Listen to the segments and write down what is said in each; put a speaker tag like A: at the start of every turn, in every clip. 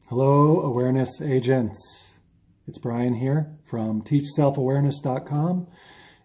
A: Hello, awareness agents. It's Brian here from teachselfawareness.com,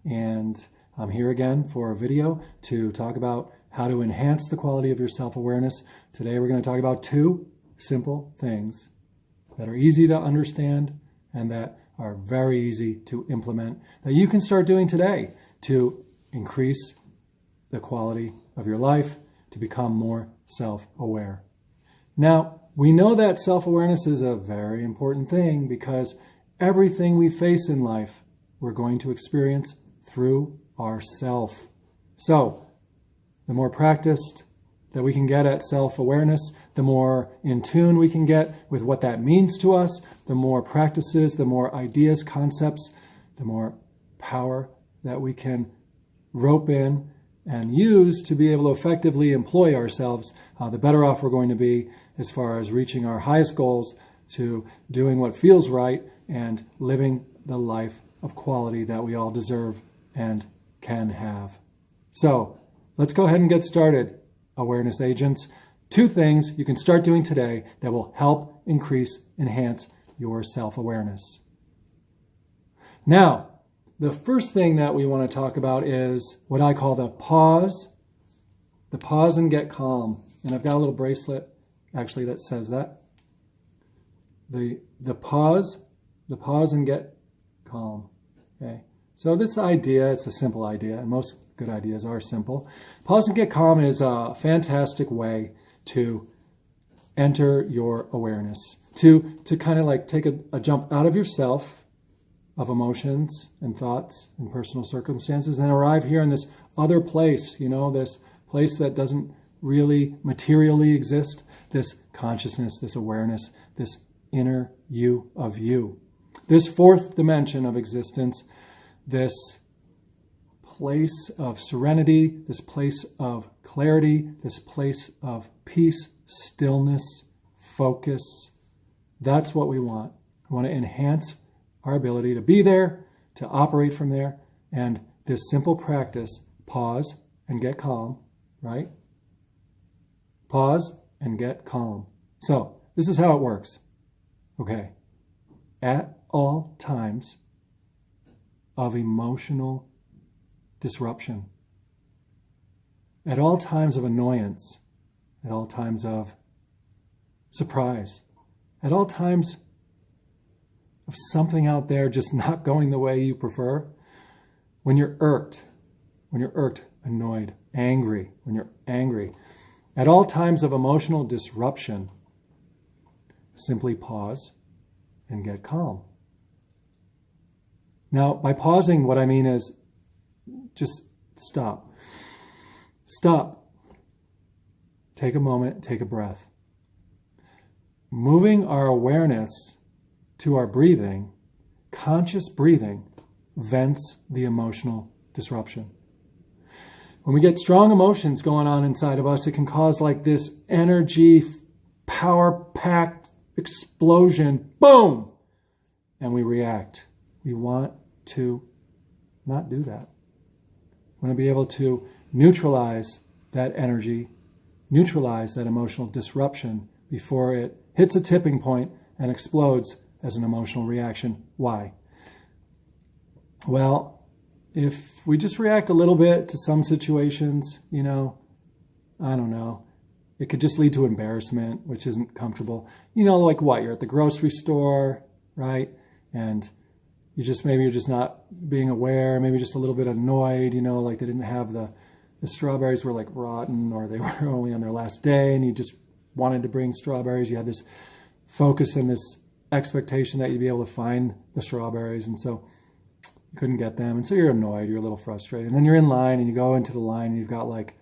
A: and I'm here again for a video to talk about how to enhance the quality of your self-awareness. Today we're going to talk about two simple things that are easy to understand and that are very easy to implement that you can start doing today to increase the quality of your life, to become more self-aware. Now, we know that self-awareness is a very important thing because everything we face in life, we're going to experience through ourself. So, the more practiced that we can get at self-awareness, the more in tune we can get with what that means to us, the more practices, the more ideas, concepts, the more power that we can rope in and use to be able to effectively employ ourselves, the better off we're going to be as far as reaching our highest goals, to doing what feels right and living the life of quality that we all deserve and can have. So let's go ahead and get started, awareness agents. Two things you can start doing today that will help enhance your self-awareness. Now, the first thing that we want to talk about is what I call the pause and get calm. And I've got a little bracelet actually that says that. The pause and get calm. Okay. So this idea, it's a simple idea, and most good ideas are simple. Pause and get calm is a fantastic way to enter your awareness, to kind of like take a jump out of yourself, of emotions and thoughts and personal circumstances, and arrive here in this other place, this place that doesn't really materially exist, this consciousness, this awareness, this inner you of you. This fourth dimension of existence, this place of serenity, this place of clarity, this place of peace, stillness, focus. That's what we want. We want to enhance our ability to be there, to operate from there, and this simple practice, pause and get calm, right? Pause and get calm. So, this is how it works. Okay. At all times of emotional disruption, at all times of annoyance, at all times of surprise, at all times of something out there just not going the way you prefer, when you're irked, annoyed, angry, when you're angry, at all times of emotional disruption, simply pause and get calm. Now, by pausing, what I mean is just stop. Stop. Take a moment, take a breath. Moving our awareness to our breathing, conscious breathing vents the emotional disruption. When we get strong emotions going on inside of us, it can cause like this energy, power-packed explosion, boom, and we react. We want to not do that. We want to be able to neutralize that energy, neutralize that emotional disruption before it hits a tipping point and explodes as an emotional reaction. Why? Well, if we just react a little bit to some situations, I don't know, it could just lead to embarrassment, which isn't comfortable. Like what? You're at the grocery store, right? And maybe you're just not being aware, maybe just a little bit annoyed, like they didn't have the strawberries were like rotten, or they were only on their last day, and you just wanted to bring strawberries. You had this focus and this expectation that you'd be able to find the strawberries, and so you couldn't get them, and so you're annoyed, you're a little frustrated, and then you're in line, and you go into the line, and you've got like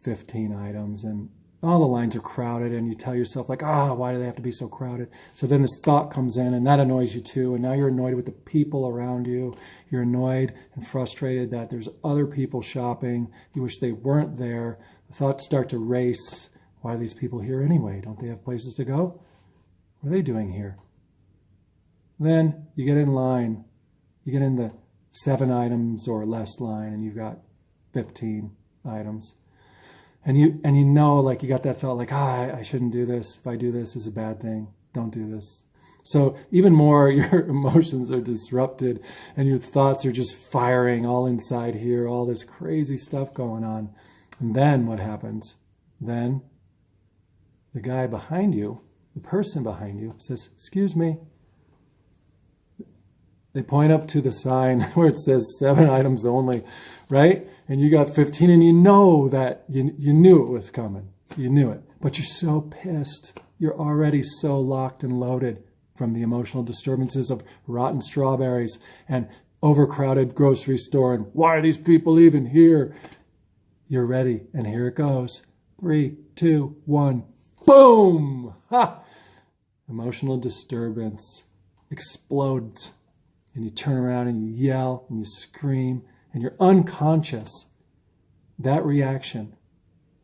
A: 15 items, and all the lines are crowded, and you tell yourself like, why do they have to be so crowded? So then this thought comes in, and that annoys you too, and now you're annoyed with the people around you. You're annoyed and frustrated that there's other people shopping. You wish they weren't there. The thoughts start to race. Why are these people here anyway? Don't they have places to go? What are they doing here? Then you get in line. You get in the 7 items or less line, and you've got 15 items. And you know, like you got that thought like, I shouldn't do this. If I do this, it's a bad thing. Don't do this. So even more, your emotions are disrupted and your thoughts are just firing all inside here, all this crazy stuff going on. And then what happens? Then the guy behind you, the person behind you says, excuse me. They point up to the sign where it says 7 items only, right? And you got 15 and you know that you knew it was coming. You knew it. But you're so pissed. You're already so locked and loaded from the emotional disturbances of rotten strawberries and overcrowded grocery store and why are these people even here? You're ready. And here it goes. 3, 2, 1. Boom! Ha! Emotional disturbance explodes. And you turn around and you yell and you scream and you're unconscious. That reaction,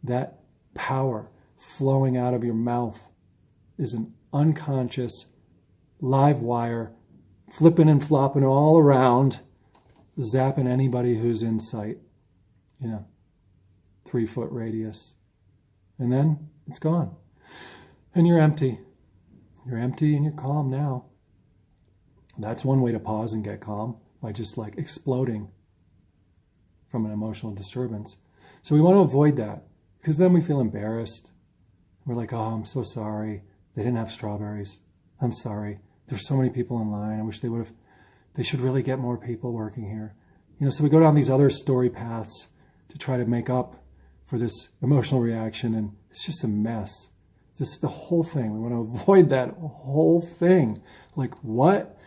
A: that power flowing out of your mouth is an unconscious live wire flipping and flopping all around, zapping anybody who's in sight, 3-foot radius. And then it's gone. And you're empty. You're empty and you're calm now. That's one way to pause and get calm, by just like exploding from an emotional disturbance. So we want to avoid that because then we feel embarrassed. We're like, oh, I'm so sorry. They didn't have strawberries. I'm sorry. There's so many people in line. I wish they should really get more people working here. So we go down these other story paths to try to make up for this emotional reaction. And it's just a mess. Just the whole thing. We want to avoid that whole thing. Like what?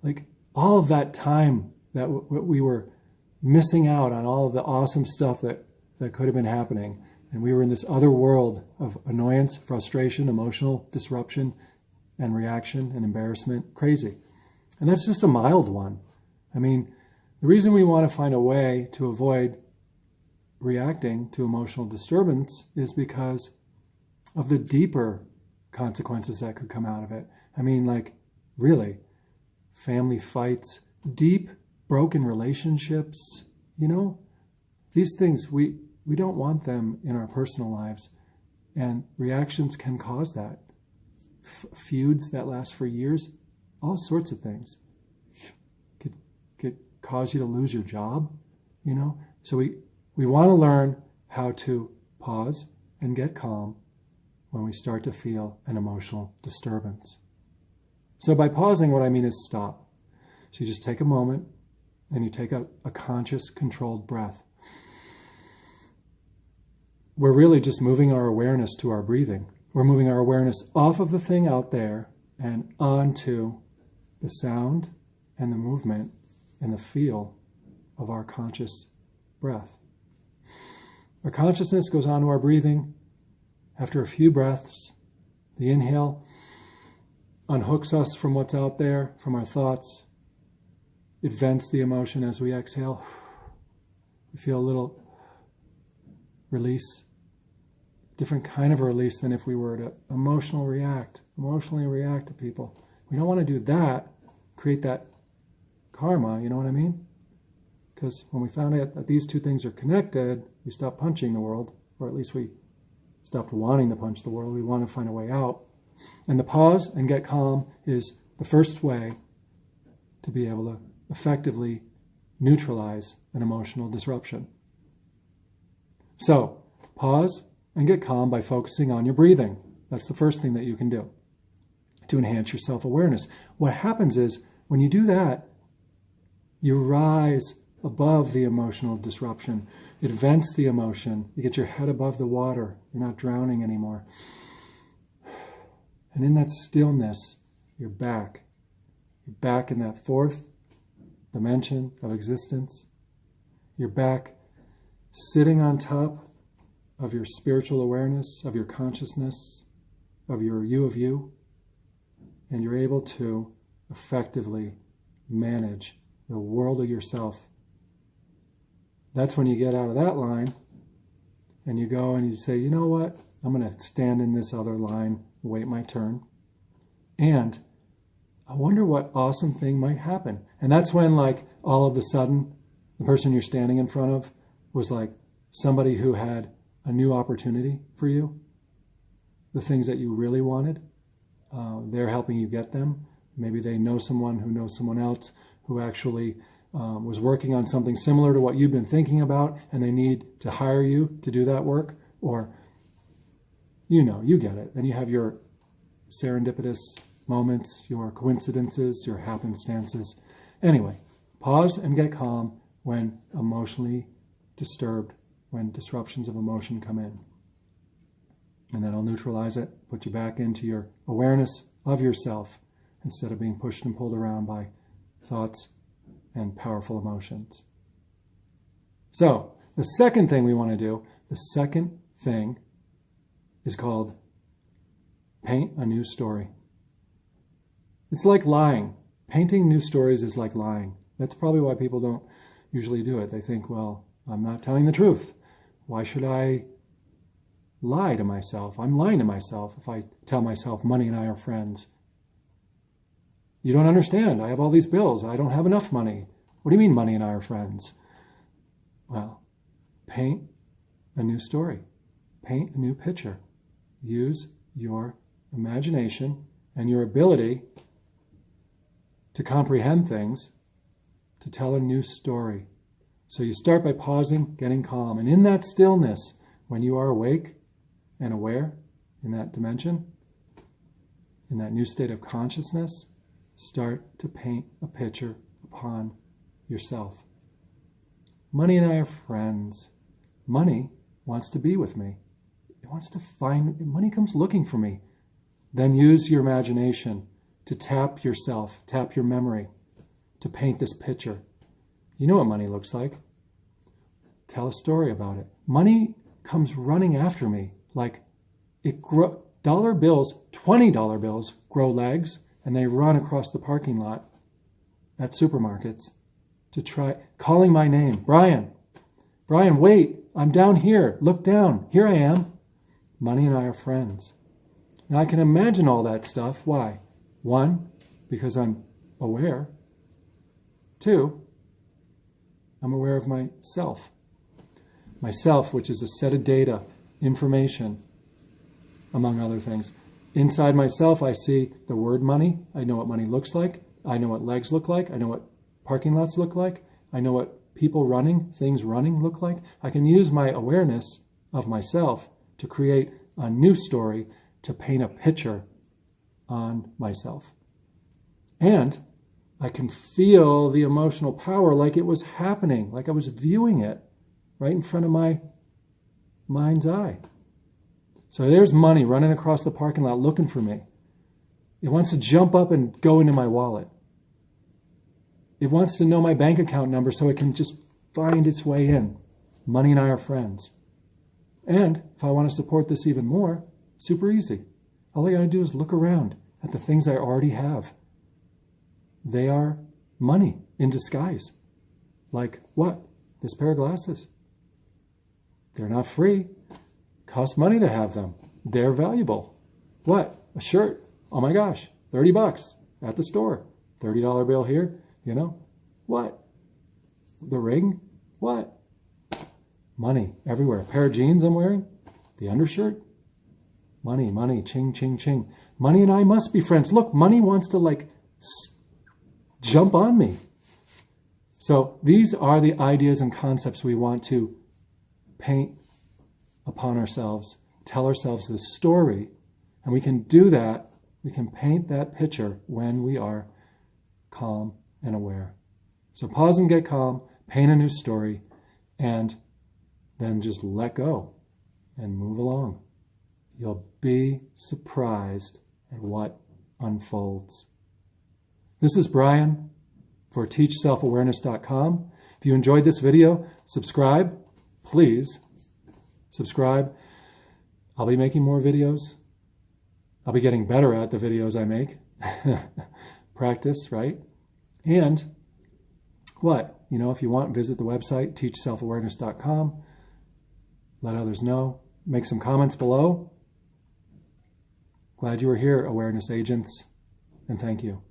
A: Like all of that time that we were missing out on all of the awesome stuff that could have been happening. And we were in this other world of annoyance, frustration, emotional disruption, and reaction and embarrassment. Crazy. And that's just a mild one. I mean, the reason we want to find a way to avoid reacting to emotional disturbance is because of the deeper consequences that could come out of it. I mean, like, really. Family fights, deep, broken relationships, these things, we don't want them in our personal lives. And reactions can cause that. Feuds that last for years, all sorts of things. Could cause you to lose your job, So we want to learn how to pause and get calm when we start to feel an emotional disturbance. So by pausing, what I mean is stop. So you just take a moment and you take a conscious, controlled breath. We're really just moving our awareness to our breathing. We're moving our awareness off of the thing out there and onto the sound and the movement and the feel of our conscious breath. Our consciousness goes on to our breathing. After a few breaths, the inhale unhooks us from what's out there, from our thoughts. It vents the emotion as we exhale. We feel a little release, different kind of a release than if we were to emotionally react to people. We don't want to do that, create that karma, you know what I mean? Because when we found out that these two things are connected, we stopped punching the world, or at least we stopped wanting to punch the world. We want to find a way out. And the pause and get calm is the first way to be able to effectively neutralize an emotional disruption. So, pause and get calm by focusing on your breathing. That's the first thing that you can do to enhance your self-awareness. What happens is, when you do that, you rise above the emotional disruption. It vents the emotion. You get your head above the water. You're not drowning anymore. And in that stillness, you're back. You're back in that fourth dimension of existence. You're back sitting on top of your spiritual awareness, of your consciousness, of your you of you. And you're able to effectively manage the world of yourself. That's when you get out of that line and you go and you say, you know what? I'm going to stand in this other line, wait my turn. And I wonder what awesome thing might happen. And that's when, like, all of a sudden, the person you're standing in front of was like somebody who had a new opportunity for you. The things that you really wanted, they're helping you get them. Maybe they know someone who knows someone else who actually was working on something similar to what you've been thinking about, and they need to hire you to do that work. Or, you get it. Then you have your serendipitous moments, your coincidences, your happenstances. Anyway, pause and get calm when emotionally disturbed, when disruptions of emotion come in. And that'll neutralize it, put you back into your awareness of yourself instead of being pushed and pulled around by thoughts and powerful emotions. So, the second thing we want to do, the second thing is called paint a new story. It's like lying. Painting new stories is like lying. That's probably why people don't usually do it. They think, well, I'm not telling the truth. Why should I lie to myself? I'm lying to myself if I tell myself money and I are friends. You don't understand. I have all these bills. I don't have enough money. What do you mean money and I are friends? Well, paint a new story. Paint a new picture. Use your imagination and your ability to comprehend things to tell a new story. So you start by pausing, getting calm. And in that stillness, when you are awake and aware in that dimension, in that new state of consciousness, start to paint a picture upon yourself. Money and I are friends. Money wants to be with me. It wants to find, money comes looking for me. Then use your imagination to tap yourself, tap your memory, to paint this picture. You know what money looks like. Tell a story about it. Money comes running after me like dollar bills, $20 bills grow legs, and they run across the parking lot at supermarkets to try calling my name. Brian, wait, I'm down here. Look down. Here I am. Money and I are friends. Now I can imagine all that stuff. Why? 1, because I'm aware. 2, I'm aware of myself. Myself, which is a set of data, information, among other things. Inside myself, I see the word money. I know what money looks like. I know what legs look like. I know what parking lots look like. I know what people running, things running look like. I can use my awareness of myself to create a new story, to paint a picture on myself. And I can feel the emotional power like it was happening, like I was viewing it right in front of my mind's eye. So there's money running across the parking lot looking for me. It wants to jump up and go into my wallet. It wants to know my bank account number so it can just find its way in. Money and I are friends. And if I want to support this even more, super easy. All I got to do is look around at the things I already have. They are money in disguise. Like what? This pair of glasses. They're not free. Cost money to have them. They're valuable. What? A shirt. Oh my gosh, $30 at the store. $30 bill here. What? The ring? What? Money everywhere. A pair of jeans I'm wearing. The undershirt. Money, money, ching, ching, ching. Money and I must be friends. Look, money wants to jump on me. So these are the ideas and concepts we want to paint upon ourselves, tell ourselves this story, and we can do that, we can paint that picture when we are calm and aware. So pause and get calm, paint a new story, and then just let go and move along. You'll be surprised at what unfolds. This is Brian for TeachSelfAwareness.com. If you enjoyed this video, subscribe. Please subscribe. I'll be making more videos. I'll be getting better at the videos I make. Practice, right? And what? If you want, visit the website, TeachSelfAwareness.com. Let others know. Make some comments below. Glad you were here, awareness agents, and thank you.